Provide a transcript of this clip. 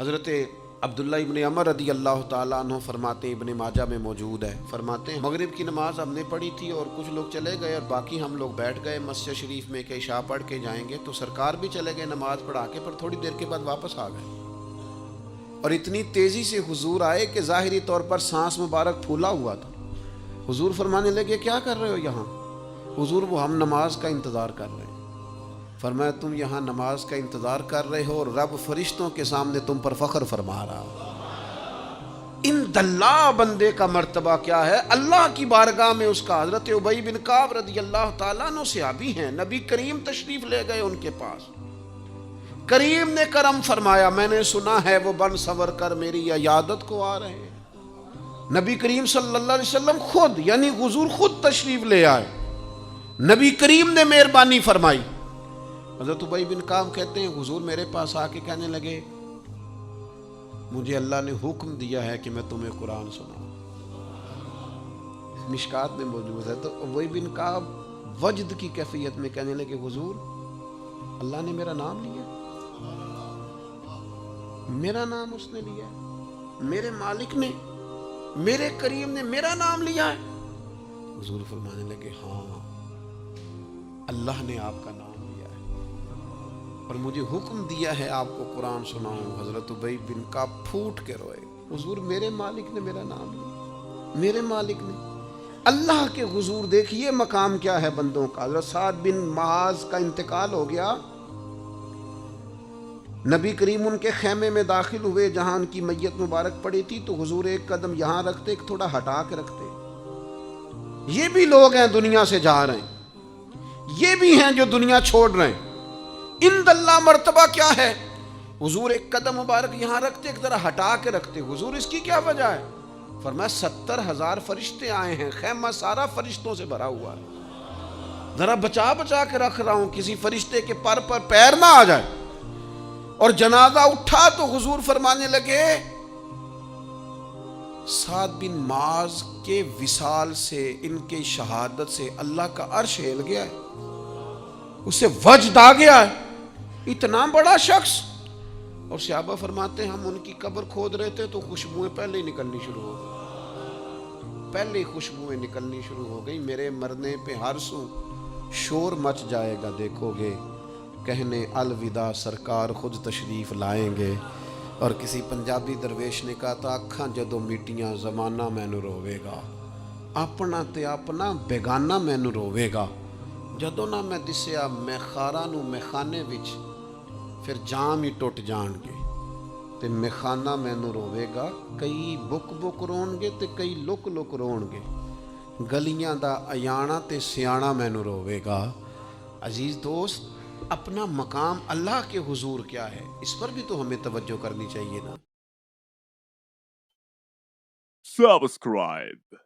حضرت عبداللہ ابن عمر رضی اللہ تعالیٰ عنہ فرماتے ہیں، ابن ماجہ میں موجود ہے، فرماتے ہیں مغرب کی نماز ہم نے پڑھی تھی اور کچھ لوگ چلے گئے اور باقی ہم لوگ بیٹھ گئے مسجد شریف میں کہ عشاء پڑھ کے جائیں گے، تو سرکار بھی چلے گئے نماز پڑھا کے، پر تھوڑی دیر کے بعد واپس آ گئے اور اتنی تیزی سے حضور آئے کہ ظاہری طور پر سانس مبارک پھولا ہوا تھا۔ حضور فرمانے لگے کیا کر رہے ہو یہاں؟ حضور وہ ہم نماز کا انتظار کر رہے ہیں۔ فرمایا تم یہاں نماز کا انتظار کر رہے ہو اور رب فرشتوں کے سامنے تم پر فخر فرما رہا ہو۔ ان دلہ بندے کا مرتبہ کیا ہے اللہ کی بارگاہ میں اس کا۔ حضرت ابی بن کعب رضی اللہ تعالیٰ عنہ صحابی ہیں، نبی کریم تشریف لے گئے ان کے پاس، کریم نے کرم فرمایا، میں نے سنا ہے وہ بن سور کر میری عیادت کو آ رہے ہیں۔ نبی کریم صلی اللہ علیہ وسلم خود یعنی حضور خود تشریف لے آئے، نبی کریم نے مہربانی فرمائی۔ حضرت ابی بن کعب کہتے ہیں حضور میرے پاس آ کے کہنے لگے مجھے اللہ نے حکم دیا ہے کہ میں تمہیں قرآن سناؤں۔ مشکات میں موجود ہے۔ تو ابی بن کعب وجد کی کیفیت میں کہنے لگے حضور اللہ نے میرا نام لیا، میرا نام اس نے لیا، میرے مالک نے، میرے کریم نے میرا نام لیا ہے۔ حضور فرمانے لگے ہاں اللہ نے آپ کا نام لیا ہے اور مجھے حکم دیا ہے آپ کو قرآن سناؤں۔ حضرت ابی بن کعب پھوٹ کے روئے، حضور میرے مالک نے میرا نام لیا، میرے مالک نے۔ اللہ کے حضور دیکھیے مقام کیا ہے بندوں کا۔ حضرت سعد بن معاذ کا انتقال ہو گیا، نبی کریم ان کے خیمے میں داخل ہوئے جہاں ان کی میت مبارک پڑی تھی، تو حضور ایک قدم یہاں رکھتے ایک تھوڑا ہٹا کے رکھتے۔ یہ بھی لوگ ہیں دنیا سے جا رہے ہیں، یہ بھی ہیں جو دنیا چھوڑ رہے ہیں۔ ان اللہ مرتبہ کیا ہے؟ حضور ایک قدم مبارک یہاں رکھتے ایک ذرا ہٹا کے رکھتے۔ حضور اس کی کیا وجہ ہے؟ فرمایا 70,000 فرشتے آئے ہیں، خیمہ سارا فرشتوں سے بھرا ہوا ہے، ذرا بچا بچا کے رکھ رہا ہوں کسی فرشتے کے پر پیر نہ آ جائے۔ اور جنازہ اٹھا تو حضور فرمانے لگے سعد بن معاذ کے وصال سے، ان کے شہادت سے اللہ کا عرش ہل گیا ہے، اسے وجد آ گیا ہے، اتنا بڑا شخص۔ اور صحابہ فرماتے ہیں ہم ان کی قبر کھود رہے تھے تو خوشبوئیں پہلے ہی نکلنی شروع ہو گئی، پہلے ہی خوشبوئیں نکلنی شروع ہو گئی۔ میرے مرنے پہ ہر سو شور مچ جائے گا، دیکھو گے کہنے الوداع سرکار خود تشریف لائیں گے۔ اور کسی پنجابی درویش نے کہا تھا اکھاں جدوں میٹیاں زمانہ مینوں روے گا، اپنا تے اپنا بیگانہ مینوں روے گا، جدوں نہ میں دسیا میں خاراں نوں میخانے وچ، پھر جام ہی ٹوٹ جان گے تے میخانہ مینوں روے گا۔ کئی بک بک رون گے تے کئی لک لک رون گے، گلیاں دا ایانا تے سیانا مینوں روے گا۔ عزیز دوست، اپنا مقام اللہ کے حضور کیا ہے اس پر بھی تو ہمیں توجہ کرنی چاہیے نا۔ Subscribe.